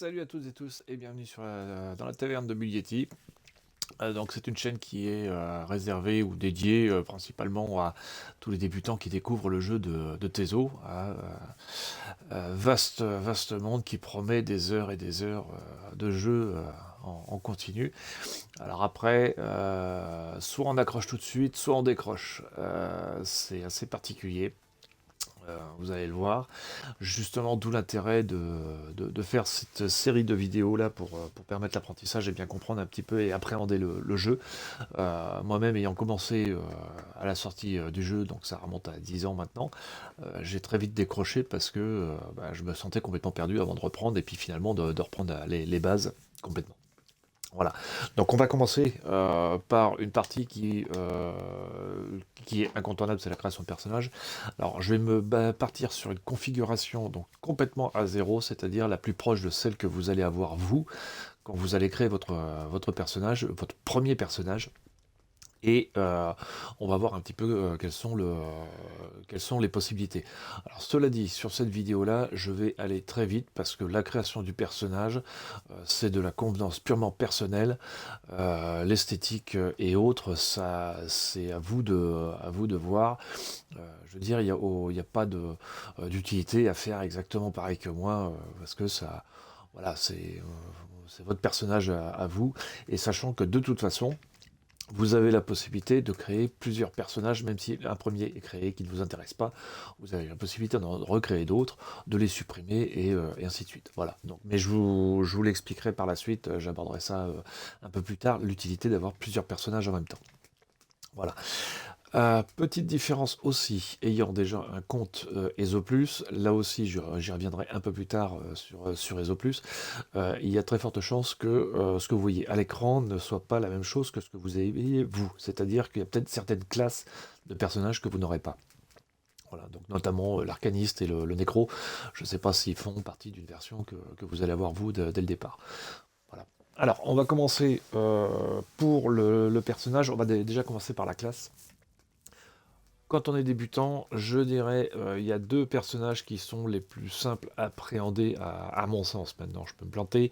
Salut à toutes et tous et bienvenue dans la taverne de Buglietti. Donc c'est une chaîne qui est réservée ou dédiée principalement à tous les débutants qui découvrent le jeu de Tezo. Vaste monde qui promet des heures et des heures de jeu en continu. Alors après, soit on accroche tout de suite, soit on décroche. C'est assez particulier. Vous allez le voir. Justement, d'où l'intérêt de faire cette série de vidéos là pour permettre l'apprentissage et bien comprendre un petit peu et appréhender le jeu. Moi-même ayant commencé à la sortie du jeu, donc ça remonte à 10 ans maintenant, j'ai très vite décroché parce que je me sentais complètement perdu avant de reprendre et puis finalement de reprendre les bases complètement. Voilà. Donc on va commencer par une partie qui est incontournable, c'est la création de personnages. Alors je vais partir sur une configuration donc complètement à zéro, c'est-à-dire la plus proche de celle que vous allez avoir vous quand vous allez créer votre personnage, votre premier personnage. Et on va voir un petit peu quelles sont les possibilités. Alors cela dit, sur cette vidéo-là, je vais aller très vite parce que la création du personnage, c'est de la convenance purement personnelle. L'esthétique et autres, ça, c'est à vous de voir. Je veux dire, il y a pas d'utilité à faire exactement pareil que moi parce que ça, voilà, c'est votre personnage à vous. Et sachant que de toute façon, vous avez la possibilité de créer plusieurs personnages, même si un premier est créé qui ne vous intéresse pas. Vous avez la possibilité d'en recréer d'autres, de les supprimer et ainsi de suite. Voilà. Donc, mais je vous l'expliquerai par la suite. J'aborderai ça un peu plus tard. L'utilité d'avoir plusieurs personnages en même temps. Voilà. Petite différence aussi, ayant déjà un compte ESO+, là aussi j'y reviendrai un peu plus tard sur ESO+, il y a très forte chance que ce que vous voyez à l'écran ne soit pas la même chose que ce que vous avez vous. C'est-à-dire qu'il y a peut-être certaines classes de personnages que vous n'aurez pas. Voilà, donc notamment l'arcaniste et le nécro, je ne sais pas s'ils font partie d'une version que vous allez avoir vous dès le départ. Voilà. Alors, on va commencer pour le personnage, on va déjà commencer par la classe. Quand on est débutant, je dirais, il y a deux personnages qui sont les plus simples à appréhender à mon sens. Maintenant, je peux me planter,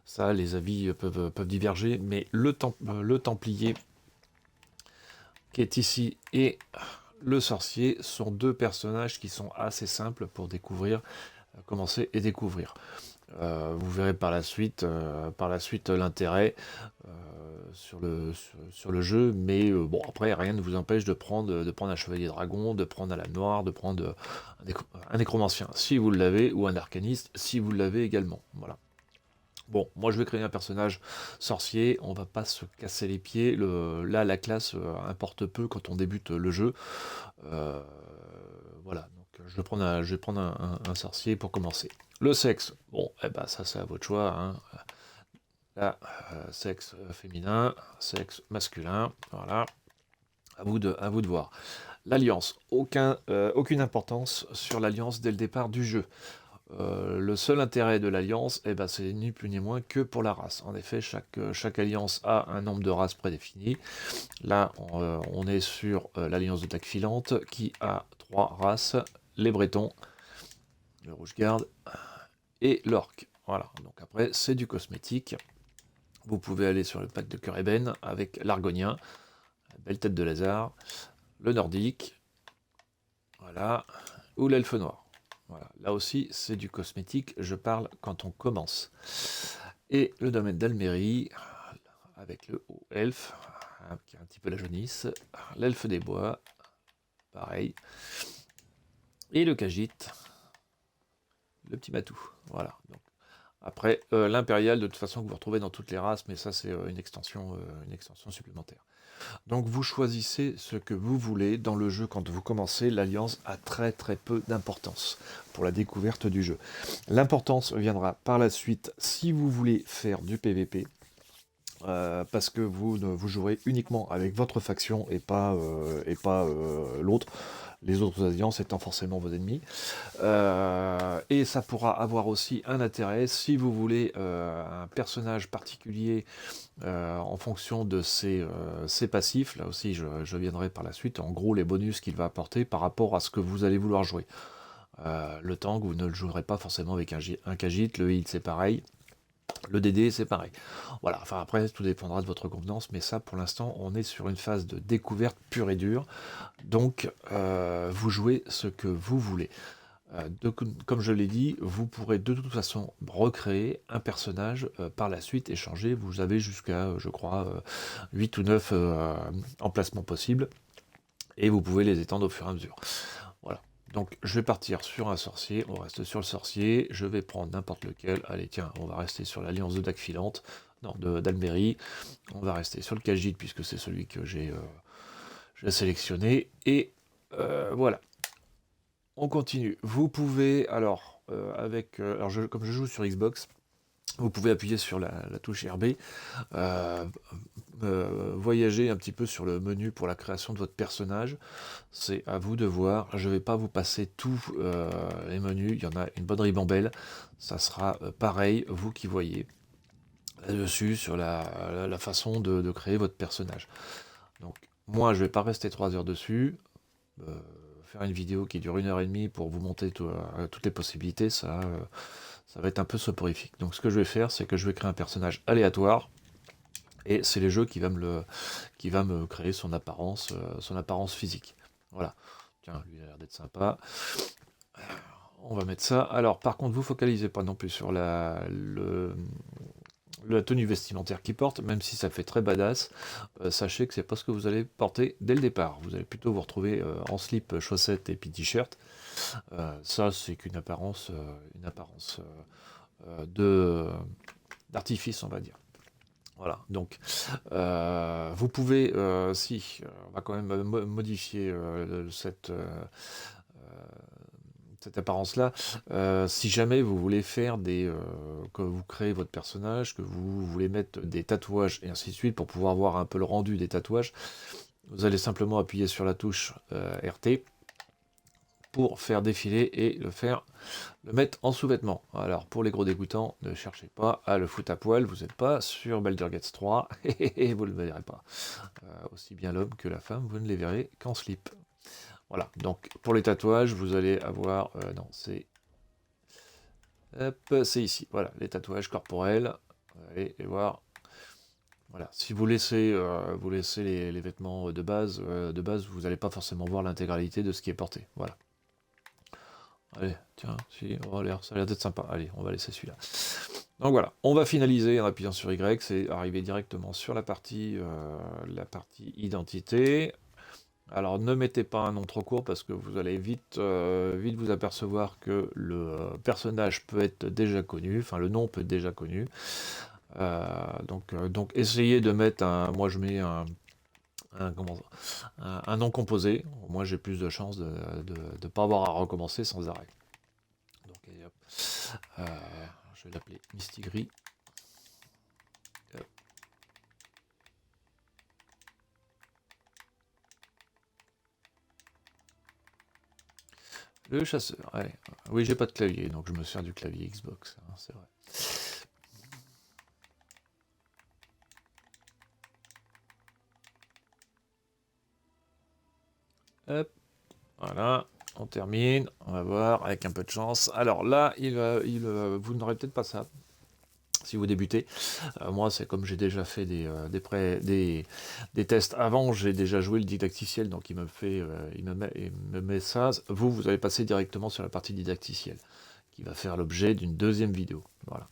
ça, les avis peuvent diverger, mais le Templier qui est ici et le Sorcier sont deux personnages qui sont assez simples pour découvrir, commencer et découvrir. Vous verrez par la suite l'intérêt sur le jeu, mais bon, après, rien ne vous empêche de prendre un Chevalier Dragon, de prendre un Lame Noire, de prendre un Nécromancien, si vous l'avez, ou un Arcaniste, si vous l'avez également. Voilà. Bon, moi je vais créer un personnage sorcier, on va pas se casser les pieds, là la classe importe peu quand on débute le jeu. Euh, voilà, donc je vais prendre un sorcier pour commencer. Le sexe, bon, eh ben ça c'est à votre choix, hein. Là, sexe féminin, sexe masculin, voilà, à vous de voir. L'alliance, aucune importance sur l'alliance dès le départ du jeu. Le seul intérêt de l'alliance, eh ben, c'est ni plus ni moins que pour la race. En effet, chaque alliance a un nombre de races prédéfini. Là, on est sur l'alliance de Dague Filante qui a trois races, les Bretons, le Rouge-Garde et l'Orc. Voilà, donc après, c'est du cosmétique. Vous pouvez aller sur le pack de cœur ébène avec l'Argonien, la belle tête de lézard, le Nordique, voilà, ou l'Elfe Noir. Voilà. Là aussi, c'est du cosmétique, je parle quand on commence. Et le domaine d'Almérie, avec le haut elfe, qui est un petit peu la jaunisse, l'elfe des bois, pareil, et le Khajiit, le petit matou. Voilà. Donc, après, l'impérial, de toute façon, que vous retrouvez dans toutes les races, mais ça, c'est une extension supplémentaire. Donc vous choisissez ce que vous voulez dans le jeu quand vous commencez. L'alliance a très très peu d'importance pour la découverte du jeu. L'importance viendra par la suite si vous voulez faire du PVP. Parce que vous jouerez uniquement avec votre faction et pas l'autre, les autres alliances étant forcément vos ennemis. Et ça pourra avoir aussi un intérêt si vous voulez un personnage particulier en fonction de ses passifs. Là aussi, je viendrai par la suite. En gros, les bonus qu'il va apporter par rapport à ce que vous allez vouloir jouer. Le tank, vous ne le jouerez pas forcément avec un Khajiit, le heal c'est pareil. Le DD, c'est pareil. Voilà, enfin après, tout dépendra de votre convenance, mais ça, pour l'instant, on est sur une phase de découverte pure et dure. Donc, vous jouez ce que vous voulez. Comme je l'ai dit, vous pourrez de toute façon recréer un personnage par la suite, échanger. Vous avez jusqu'à, je crois, 8 ou 9 emplacements possibles, et vous pouvez les étendre au fur et à mesure. Voilà. Donc je vais partir sur un sorcier, on reste sur le sorcier, je vais prendre n'importe lequel. Allez tiens, on va rester sur l'alliance de Dagfilante, non, d'Almérie. On va rester sur le Khajiit puisque c'est celui que j'ai sélectionné. Et voilà. On continue. Vous pouvez, alors, comme je joue sur Xbox, vous pouvez appuyer sur la touche RB, euh, voyager un petit peu sur le menu pour la création de votre personnage. C'est à vous de voir. Je ne vais pas vous passer tous les menus. Il y en a une bonne ribambelle. Ça sera pareil, vous qui voyez là-dessus, sur la façon de créer votre personnage. Donc, moi, je ne vais pas rester 3 heures dessus. Faire une vidéo qui dure 1 h 30 pour vous montrer toutes les possibilités, ça va être un peu soporifique. Donc ce que je vais faire, c'est que je vais créer un personnage aléatoire, et c'est les jeux qui va me créer son apparence physique. Voilà. Tiens, lui il a l'air d'être sympa. On va mettre ça. Alors par contre, vous focalisez pas non plus sur la tenue vestimentaire qu'il porte, même si ça fait très badass. Sachez que c'est pas ce que vous allez porter dès le départ. Vous allez plutôt vous retrouver en slip, chaussettes et puis t-shirt. Ça, c'est qu'une apparence, d'artifice, on va dire. Voilà, donc vous pouvez, on va quand même modifier cette apparence-là. Si jamais vous voulez faire que vous créez votre personnage, que vous voulez mettre des tatouages et ainsi de suite pour pouvoir voir un peu le rendu des tatouages, vous allez simplement appuyer sur la touche RT pour faire défiler et le mettre en sous-vêtements. Alors pour les gros dégoûtants, ne cherchez pas à le foutre à poil, vous n'êtes pas sur Baldur's Gate 3 et vous ne le verrez pas. Aussi bien l'homme que la femme, vous ne les verrez qu'en slip. Voilà, donc pour les tatouages, vous allez avoir... non, c'est... Hop, c'est ici, voilà, les tatouages corporels. Et voir... Voilà, si vous laissez les vêtements de base, vous n'allez pas forcément voir l'intégralité de ce qui est porté. Voilà. Allez, tiens, si, ça a l'air d'être sympa. Allez, on va laisser celui-là. Donc voilà, on va finaliser en appuyant sur Y, c'est arriver directement sur la partie identité. Alors ne mettez pas un nom trop court parce que vous allez vite vous apercevoir que le personnage peut être déjà connu, enfin le nom peut être déjà connu. Donc essayez de mettre moi je mets un nom composé, au moins j'ai plus de chances de ne pas avoir à recommencer sans arrêt. Donc et hop. Je vais l'appeler Mistigris. Le chasseur, allez. Oui, j'ai pas de clavier, donc je me sers du clavier Xbox, hein, c'est vrai. Hop, voilà, on termine, on va voir, avec un peu de chance. Alors là, vous n'aurez peut-être pas ça, si vous débutez. Moi, c'est comme j'ai déjà fait des tests avant, j'ai déjà joué le didacticiel, donc il me met ça. Vous allez passer directement sur la partie didacticielle, qui va faire l'objet d'une deuxième vidéo. Voilà.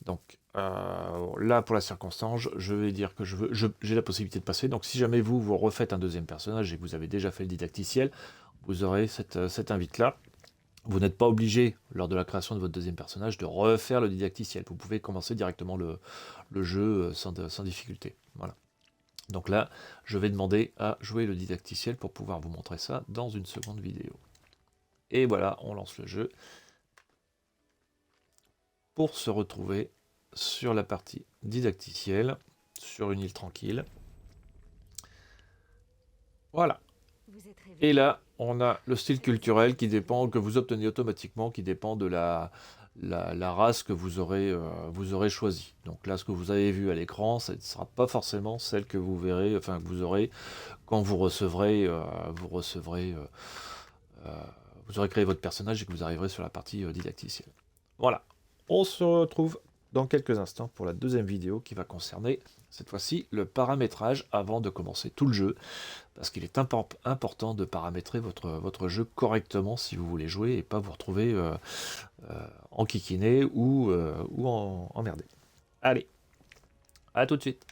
Donc là, pour la circonstance, je vais dire que j'ai la possibilité de passer. Donc si jamais vous refaites un deuxième personnage et que vous avez déjà fait le didacticiel, vous aurez cette invite-là. Vous n'êtes pas obligé, lors de la création de votre deuxième personnage, de refaire le didacticiel. Vous pouvez commencer directement le jeu sans difficulté. Voilà. Donc là, je vais demander à jouer le didacticiel pour pouvoir vous montrer ça dans une seconde vidéo. Et voilà, on lance le jeu pour se retrouver sur la partie didacticielle, sur une île tranquille. Voilà. Et là, on a le style culturel que vous obtenez automatiquement, qui dépend de la race que vous aurez choisie. Donc là, ce que vous avez vu à l'écran, ce ne sera pas forcément celle que vous verrez, enfin que vous aurez quand vous aurez créé votre personnage et que vous arriverez sur la partie didacticielle. Voilà, on se retrouve dans quelques instants pour la deuxième vidéo qui va concerner, cette fois-ci, le paramétrage avant de commencer tout le jeu, parce qu'il est important de paramétrer votre jeu correctement si vous voulez jouer et pas vous retrouver enquiquiné ou emmerdé. Allez, à tout de suite.